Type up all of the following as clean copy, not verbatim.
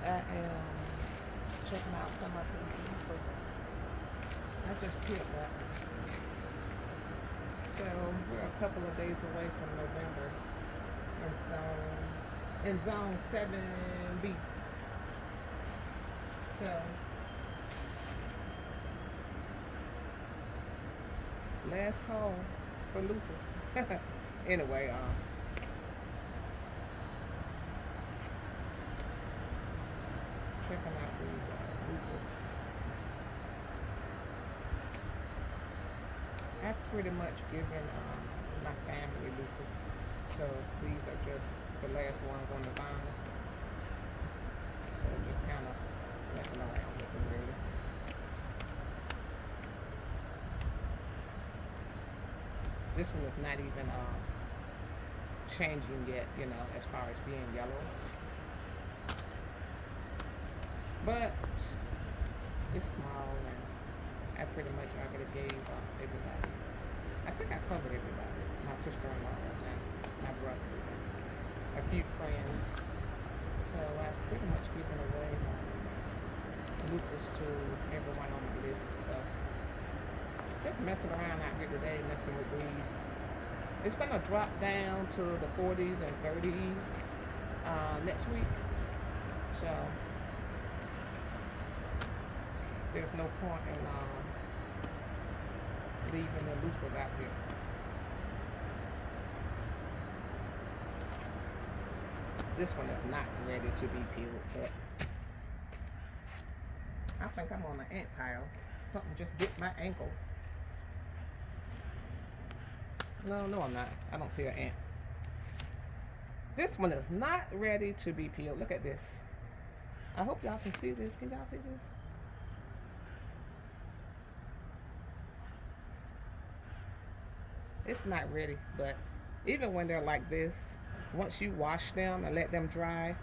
I am checking out some of these loofahs. I just peeled that one. So we're a couple of days away from November in zone 7B. So last call for loofahs. Anyway, checking out these loofahs. I've pretty much given my family loofahs. So these are just the last ones on the vine. So just kind of messing around with them really. This one is not even changing yet, as far as being yellow. But it's small and I pretty much already gave everybody. I think I covered everybody. My sister-in-law and my brothers and a few friends. So I've pretty much given away lupus to everyone on the list. So just messing around out here today, messing with these. It's gonna drop down to the 40s and 30s next week. So there's no point in leaving the loofahs out here. This one is not ready to be peeled, but I think I'm on an ant pile. Something just bit my ankle. No, no, I'm not. I don't see an ant. This one is not ready to be peeled. Look at this. I hope y'all can see this. Can y'all see this? It's not ready, but even when they're like this, once you wash them and let them dry,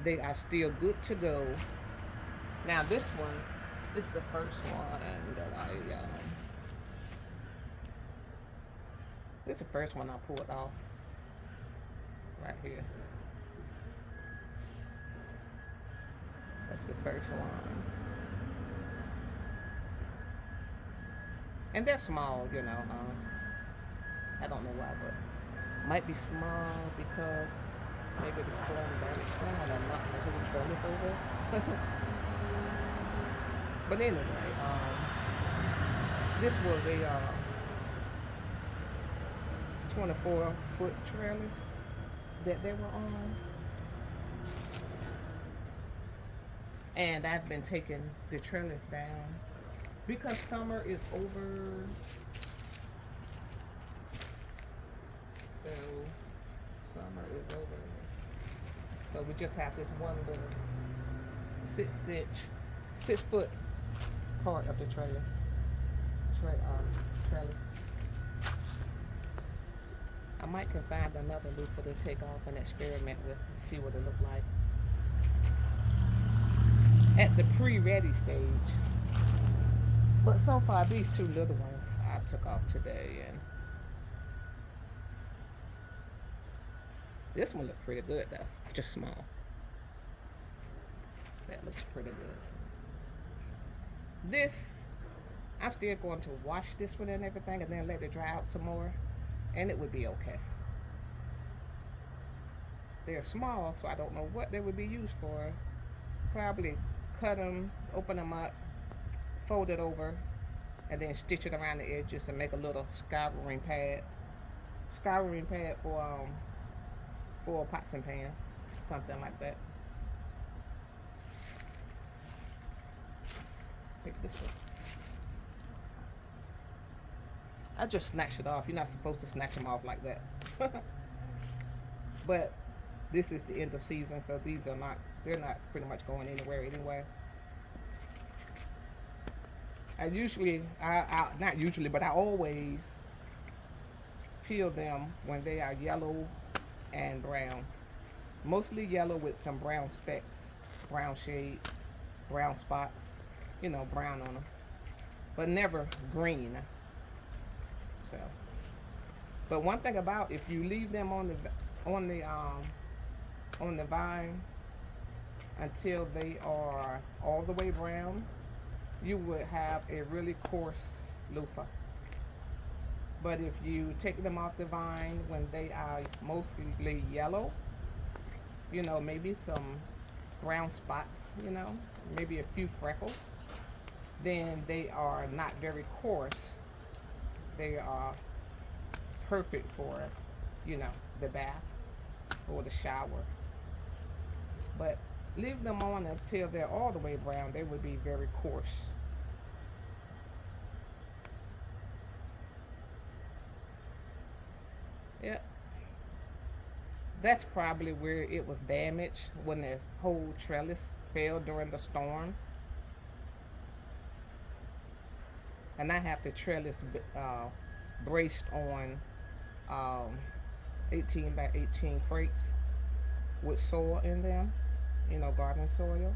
they are still good to go. Now this one is the first one that this is the first one I pulled off right here. That's the first one. And they're small, I don't know why, but might be small because maybe the storm damaged them and I'm not the whole trellis over. But anyway, this was a 24-foot trellis that they were on, and I've been taking the trellis down because summer is over. So summer is over. So we just have this one little 6 inch, 6 foot part of the trellis. I might can find another loofah to take off and experiment with, see what it look like. At the pre-ready stage. But so far, these two little ones I took off today, and this one looks pretty good though, just small. That looks pretty good. This, I'm still going to wash this one and everything, and then let it dry out some more, and it would be okay. They're small, so I don't know what they would be used for. Probably cut them, open them up, fold it over, and then stitch it around the edges and make a little scouring pad for pots and pans, something like that. Take this one. I just snatched it off. You're not supposed to snatch them off like that. But this is the end of season, so they're not pretty much going anywhere anyway. Not usually, but I always peel them when they are yellow and brown. Mostly yellow with some brown specks, brown shades, brown spots, brown on them. But never green. So, but one thing about if you leave them on the on the vine until they are all the way brown, you would have a really coarse loofah. But if you take them off the vine when they are mostly yellow, maybe some brown spots, maybe a few freckles, then they are not very coarse. They are perfect for, the bath or the shower. But leave them on until they're all the way brown. They would be very coarse. Yep. That's probably where it was damaged when the whole trellis fell during the storm. And I have the trellis braced on um, 18 by 18 crates with soil in them, garden soil.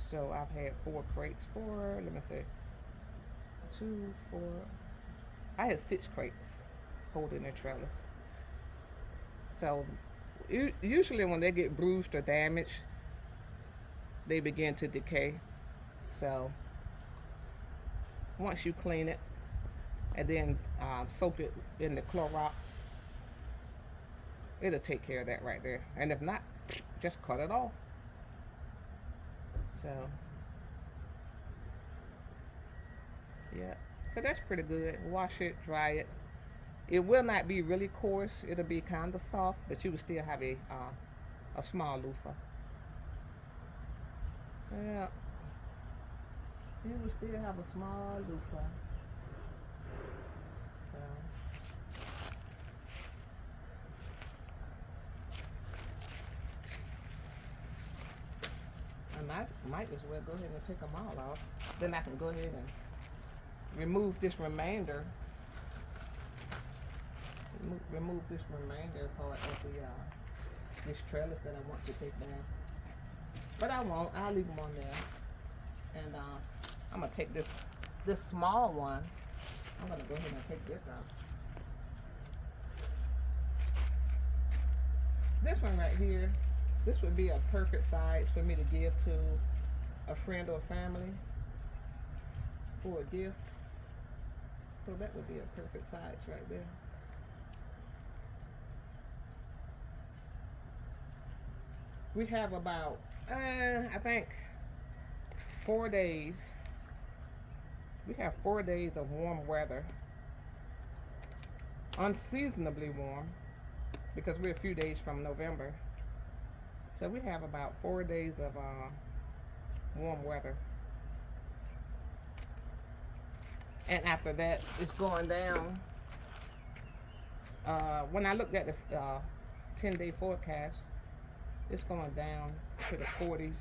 So I've had 4 crates for, let me see, 2, 4, I had 6 crates holding the trellis. So usually when they get bruised or damaged, they begin to decay. So once you clean it and then soak it in the Clorox, it'll take care of that right there. And if not, just cut it off. So yeah, so that's pretty good. Wash it, dry it. It will not be really coarse. It'll be kind of soft, but you will still have a small loofah. Yeah, you will still have a small loofah. So, I might as well go ahead and take them all off. Then I can go ahead and remove this remainder. Remove this remainder part of this trellis that I want to take down. But I won't. I'll leave them on there. And I'm gonna take this small one. I'm gonna go ahead and take this out. This one right here, this would be a perfect size for me to give to a friend or family for a gift. So that would be a perfect size right there. We have about, I think, 4 days. We have 4 days of warm weather, unseasonably warm, because we're a few days from November. So we have about 4 days of warm weather. And after that, it's going down. When I looked at the 10-day forecast, it's going down to the 40s,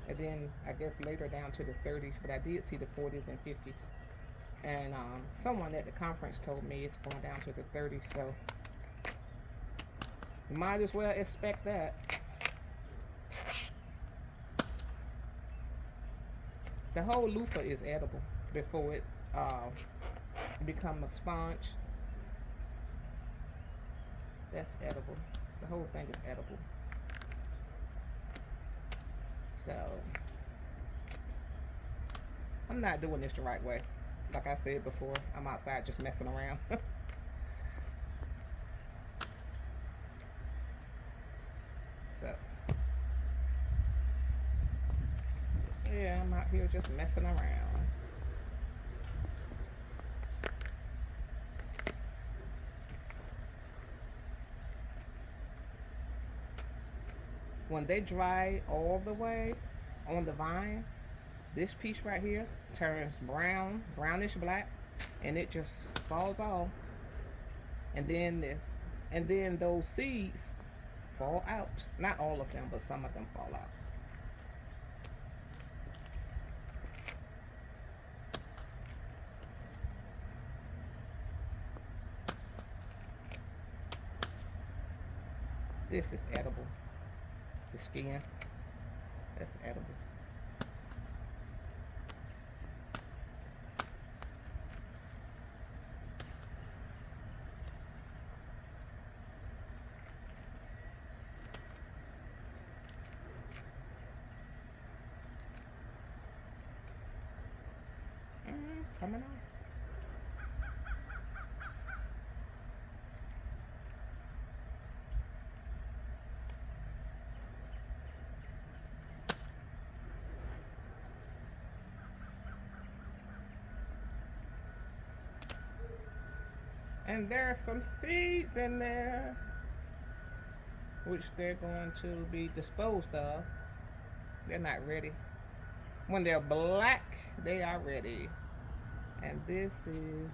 and then I guess later down to the 30s. But I did see the 40s and 50s. And someone at the conference told me it's going down to the 30s, so you might as well expect that. The whole loofah is edible before it become a sponge. That's edible. The whole thing is edible. So I'm not doing this the right way. Like I said before, I'm outside just messing around. So yeah, I'm out here just messing around. When they dry all the way on the vine, this piece right here turns brown, brownish black, and it just falls off. And then those seeds fall out. Not all of them, but some of them fall out. This is edible. The skin, that's edible. coming off. And there are some seeds in there, which they're going to be disposed of. They're not ready. When they're black, they are ready. And this is,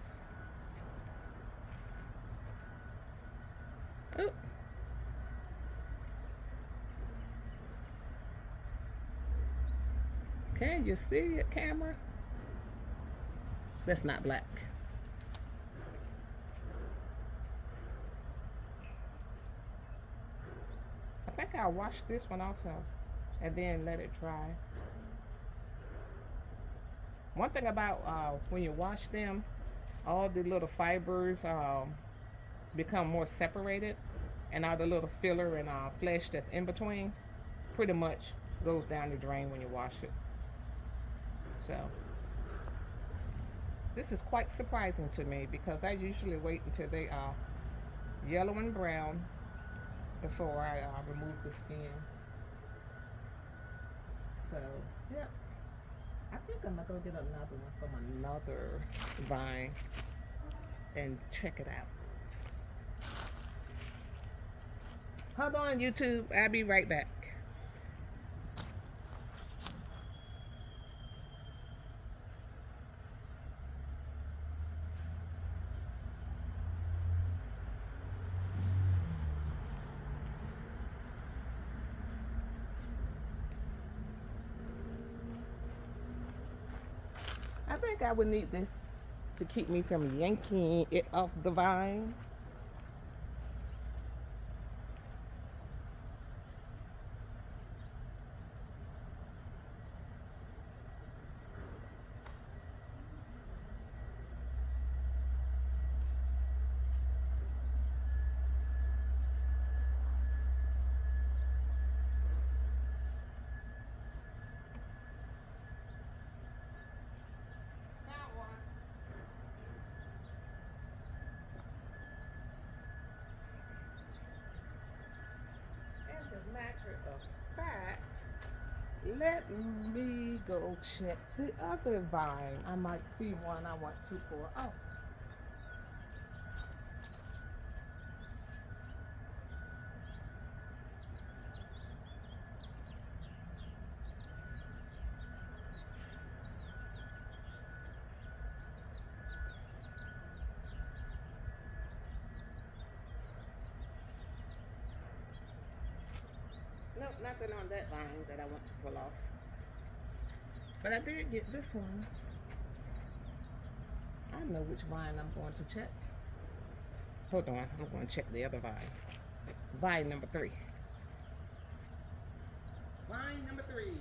oh, can you see it, camera? That's not black. I think I'll wash this one also and then let it dry. One thing about when you wash them, all the little fibers become more separated, and all the little filler and flesh that's in between pretty much goes down the drain when you wash it. So this is quite surprising to me because I usually wait until they are yellow and brown before I remove the skin. So yeah, I think I'm gonna go get another one from another vine and check it out. Hold on, YouTube. I'll be right back. I think I would need this to keep me from yanking it off the vine. As a matter of fact, let me go check the other vine. I might see one I want to pour off. Nope, nothing on that vine that I want to pull off. But I did get this one. I know which vine I'm going to check. Hold on, I'm going to check the other vine. Vine number 3. Vine number 3.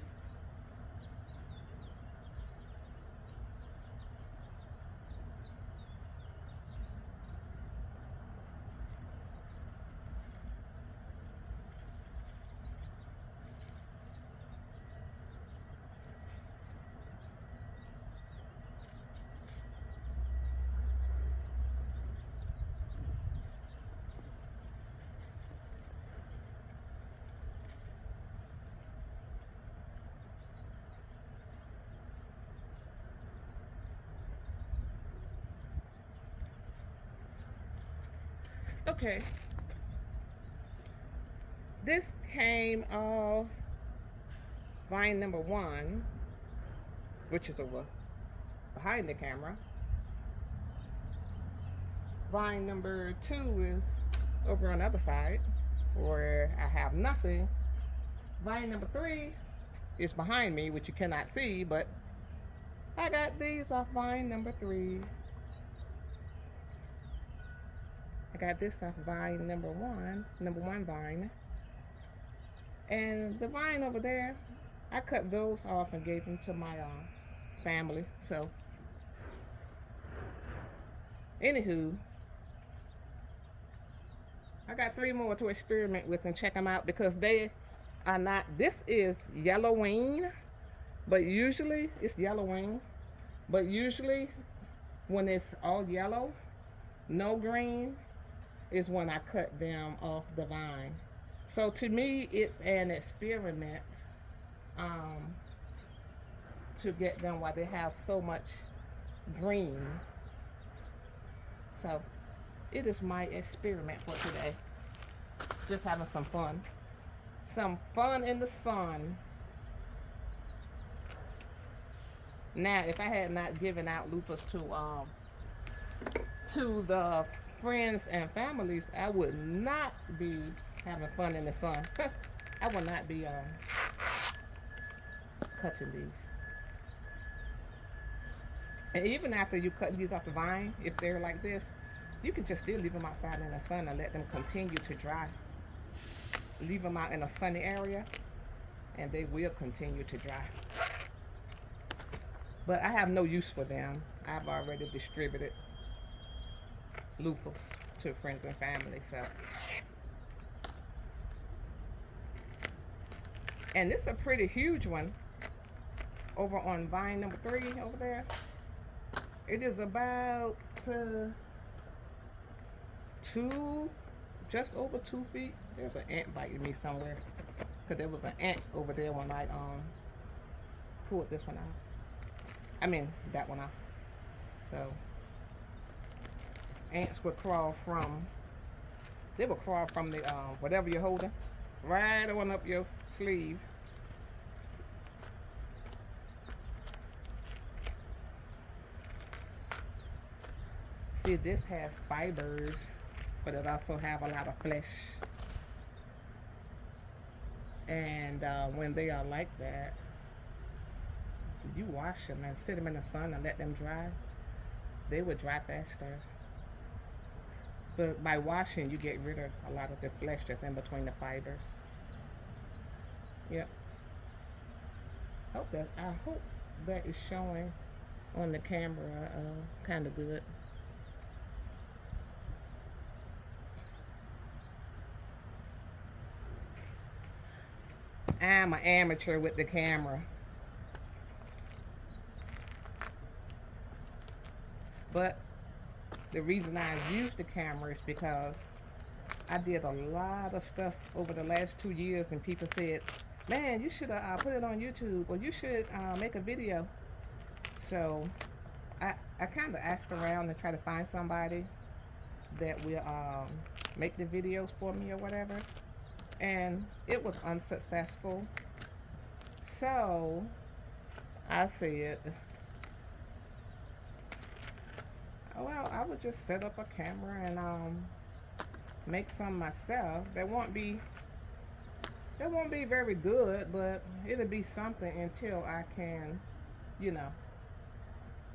Okay, this came off vine number 1, which is over behind the camera. Vine number 2 is over on the other side where I have nothing. Vine number 3 is behind me, which you cannot see, but I got these off vine number 3. I got this off vine number 1 vine. And the vine over there, I cut those off and gave them to my family. So, anywho, I got 3 more to experiment with and check them out because they are not. This is yellowing, but usually it's yellowing, but usually When it's all yellow, no green, is when I cut them off the vine. So to me, it's an experiment um, to get them while they have so much green. So it is my experiment for today. Just having some fun. Some fun in the sun. Now, if I had not given out loofahs to the friends and families, I would not be having fun in the sun. I would not be cutting these. And even after you cut these off the vine, if they're like this, you can just still leave them outside in the sun and let them continue to dry. Leave them out in a sunny area, and they will continue to dry. But I have no use for them. I've already distributed loofahs to friends and family. So, and this is a pretty huge one over on vine number 3 over there. It is about two, just over 2 feet. There's an ant biting me somewhere, because there was an ant over there when I pulled this one out. I mean that one out. So ants would crawl from. They would crawl from the whatever you're holding, right on up your sleeve. See, this has fibers, but it also have a lot of flesh. And when they are like that, you wash them and sit them in the sun and let them dry. They would dry faster. But by washing, you get rid of a lot of the flesh that's in between the fibers. Yep. I hope that is showing on the camera kind of good. I'm an amateur with the camera. But the reason I use the camera is because I did a lot of stuff over the last 2 years, and people said, man, you should put it on YouTube, or you should make a video. So I kind of asked around and try to find somebody that will make the videos for me or whatever. And it was unsuccessful. So I said, well, I would just set up a camera and make some myself. They won't be very good, but it'll be something until I can, you know,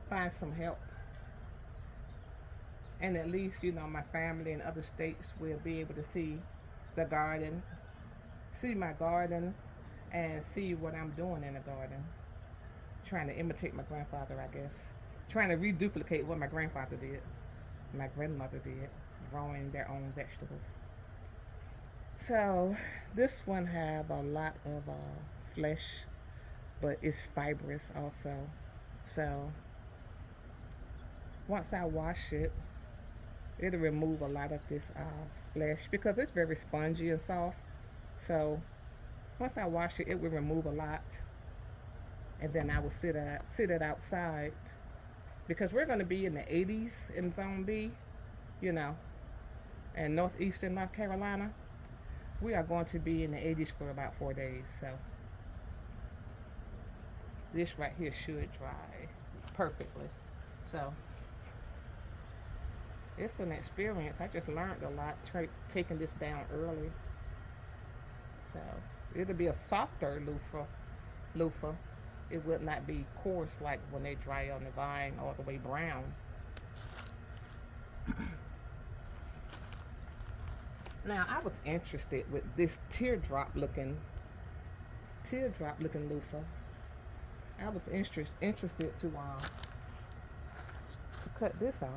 find some help. And at least, my family in other states will be able to see the garden, see my garden, and see what I'm doing in the garden. Trying to imitate my grandfather, I guess. Trying to reduplicate what my grandfather did, my grandmother did, growing their own vegetables. So this one have a lot of flesh, but it's fibrous also. So once I wash it, it'll remove a lot of this flesh, because it's very spongy and soft. So once I wash it, it will remove a lot, and then I will sit it outside, because we're going to be in the 80s in Zone B, you know, in northeastern North Carolina. We are going to be in the 80s for about 4 days. So this right here should dry perfectly. So it's an experience. I just learned a lot taking this down early. So it'll be a softer loofah. It would not be coarse like when they dry on the vine all the way brown. Now I was interested with this teardrop looking loofah. I was interested to cut this off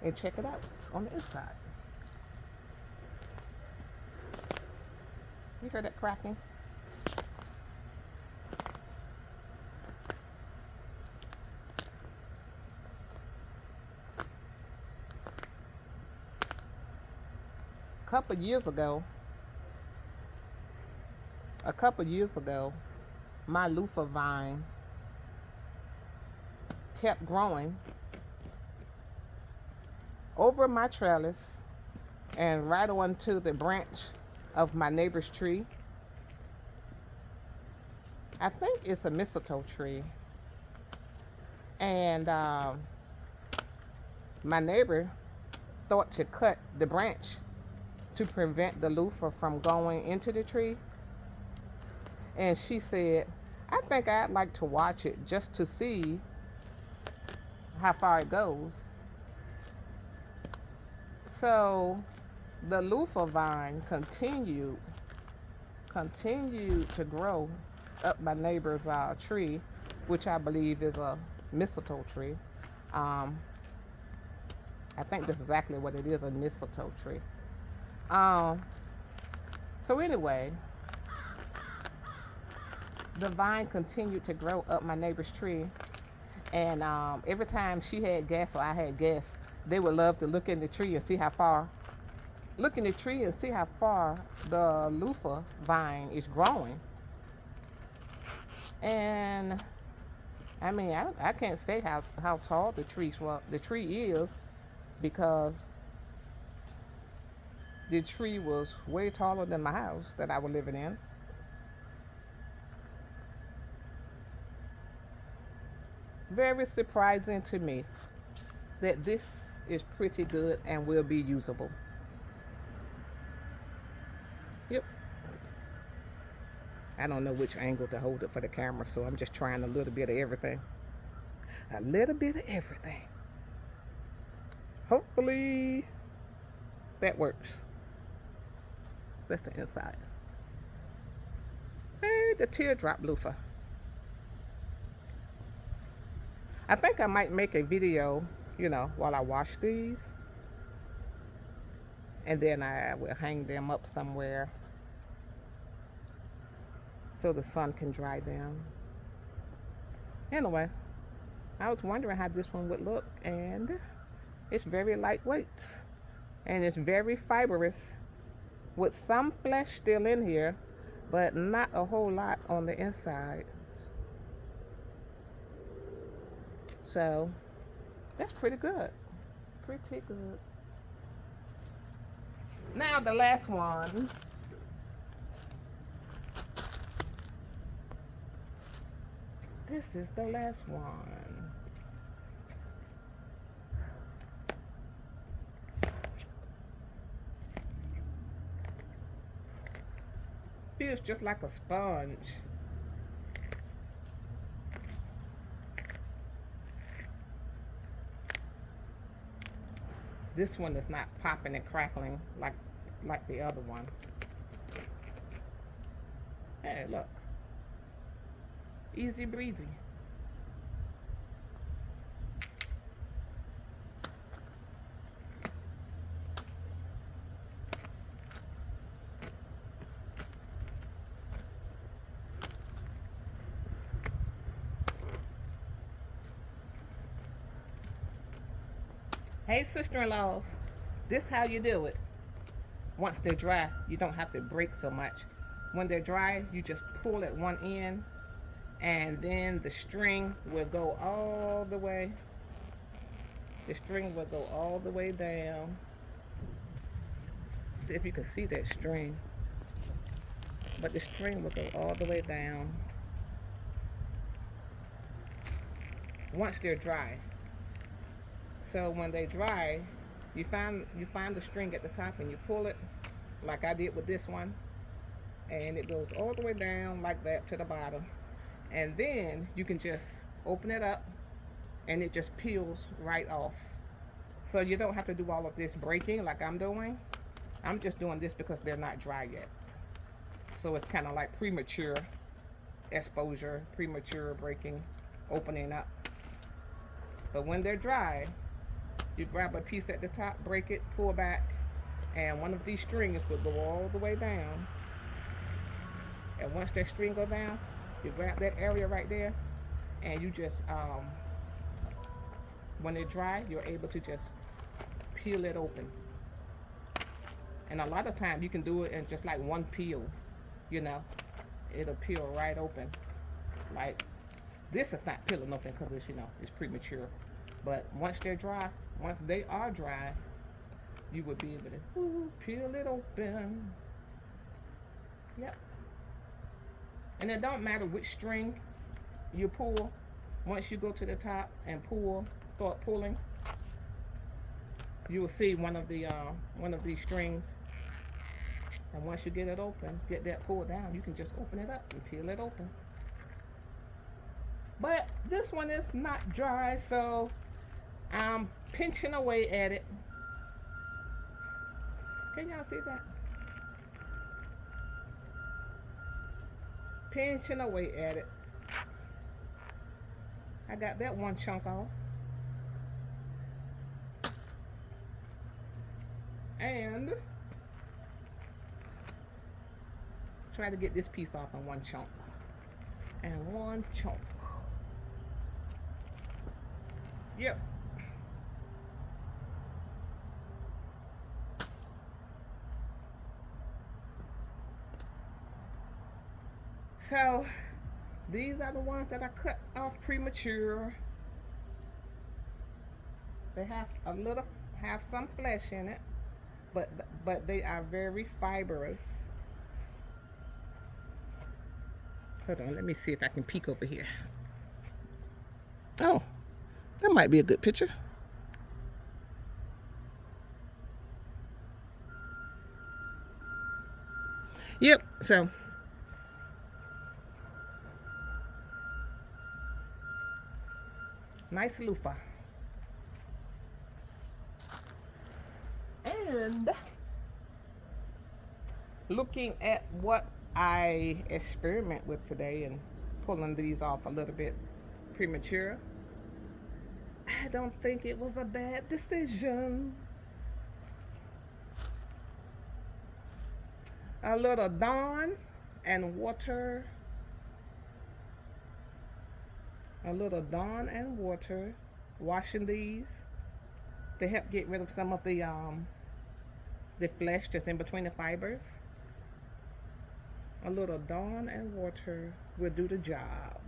and check it out on the inside. You heard that cracking? couple years ago, a couple years ago, my loofah vine kept growing over my trellis and right onto the branch of my neighbor's tree. I think it's a mistletoe tree. And my neighbor thought to cut the branch to prevent the loofah from going into the tree. And she said, I think I'd like to watch it just to see how far it goes. So the loofah vine continued to grow up my neighbor's tree, which I believe is a mistletoe tree. Um, I think that's exactly what it is, a mistletoe tree. Um, so anyway, the vine continued to grow up my neighbor's tree, and every time she had guests or I had guests, they would love to look in the tree and see how far. Look in the tree and see how far the loofah vine is growing. And I mean, I can't say how tall the tree is because the tree was way taller than my house that I was living in. Very surprising to me that this is pretty good and will be usable. Yep. I don't know which angle to hold it for the camera, so I'm just trying a little bit of everything. A little bit of everything. Hopefully that works. That's the inside. Hey, the teardrop loofah. I think I might make a video, while I wash these. And then I will hang them up somewhere so the sun can dry them. Anyway, I was wondering how this one would look, and it's very lightweight and it's very fibrous with some flesh still in here, but not a whole lot on the inside. So that's pretty good. Pretty good. Now the last one. This is the last one. Feels just like a sponge. This one is not popping and crackling like the other one. Hey, look. Easy breezy. Hey, sister-in-laws, this how you do it. Once they're dry, you don't have to break so much. When they're dry, you just pull at one end, and then the string will go all the way. The string will go all the way down. See if you can see that string. But the string will go all the way down once they're dry. So when they dry, you find the string at the top and you pull it like I did with this one, and it goes all the way down like that to the bottom, and then you can just open it up and it just peels right off. So you don't have to do all of this breaking like I'm doing. I'm just doing this because they're not dry yet. So it's kind of like premature exposure, premature breaking, opening up. But when they're dry, you grab a piece at the top, break it, pull back, and one of these strings will go all the way down. And once that string goes down, you grab that area right there, and you just, when it's dry, you're able to just peel it open. And a lot of times you can do it in just like one peel, you know, it'll peel right open. Like this is not peeling open because it's, you know, it's premature. But once they're dry, once they are dry, you would be able to peel it open. Yep. And it don't matter which string you pull. Once you go to the top and pull, start pulling, you will see one of these strings. And once you get it open, get that pulled down, you can just open it up and peel it open. But this one is not dry, so I'm pinching away at it. Can y'all see that? Pinching away at it. I got that one chunk off. And try to get this piece off in one chunk. And one chunk. Yep. So these are the ones that I cut off premature. They have some flesh in it, but they are very fibrous. Hold on, let me see if I can peek over here. Oh, that might be a good picture. Yep, so nice loofah. And looking at what I experiment with today and pulling these off a little bit premature, I don't think it was a bad decision. A little Dawn and water. A little Dawn and water. Washing these to help get rid of some of the flesh that's in between the fibers. A little Dawn and water will do the job.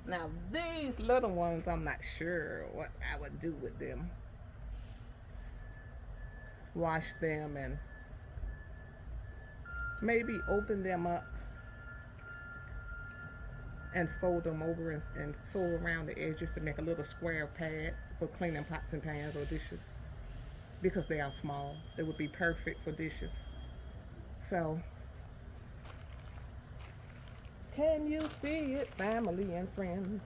Now these little ones, I'm not sure what I would do with them. Wash them and maybe open them up and fold them over and sew around the edges to make a little square pad for cleaning pots and pans or dishes. Because they are small, they would be perfect for dishes. So, can you see it, family and friends?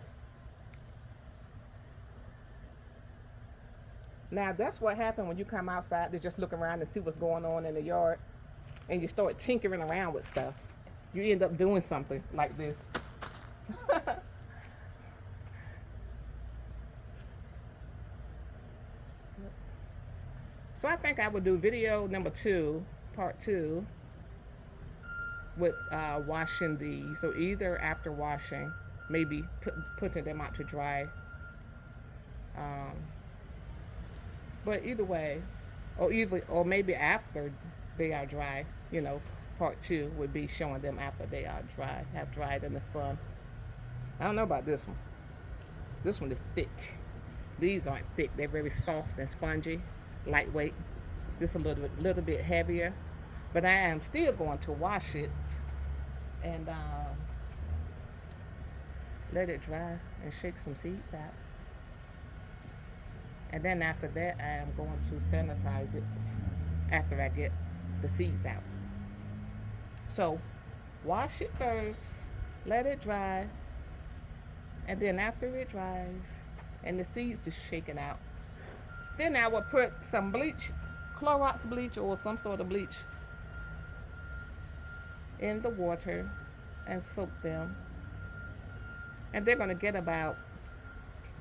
Now that's what happens when you come outside to just look around and see what's going on in the yard, and you start tinkering around with stuff. You end up doing something like this. So I think I would do video number 2, part 2, with washing these. So either after washing, maybe putting them out to dry. But either way, or maybe after they are dry, you know, part 2 would be showing them after they are dry, have dried in the sun. I don't know about this one. This one is thick. These aren't thick. They're very soft and spongy, lightweight. This is a little bit heavier, but I am still going to wash it and let it dry and shake some seeds out. And then after that, I am going to sanitize it after I get the seeds out. So wash it first, let it dry, and then after it dries and the seeds is shaken out, then I will put some bleach, Clorox bleach or some sort of bleach, in the water and soak them. And they're going to get about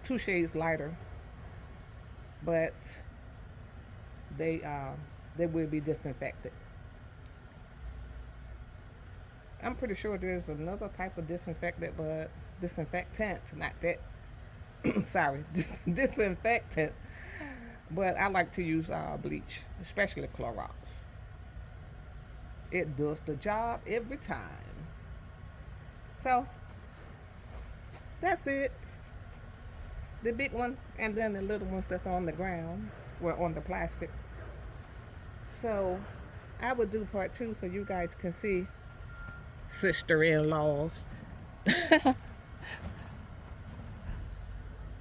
2 shades lighter, but they will be disinfected. I'm pretty sure there's another type of disinfectant, not that. Sorry, disinfectant. But I like to use bleach, especially Clorox. It does the job every time. So that's it. The big one, and then the little ones that's on the ground, well, on the plastic. So I would do part two so you guys can see sister-in-laws.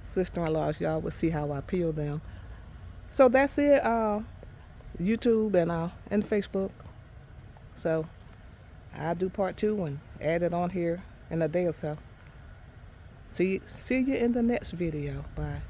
Sister-in-laws, y'all will see how I peel them. So that's it. YouTube and Facebook. So I'll do part two and add it on here in a day or so. See you in the next video. Bye.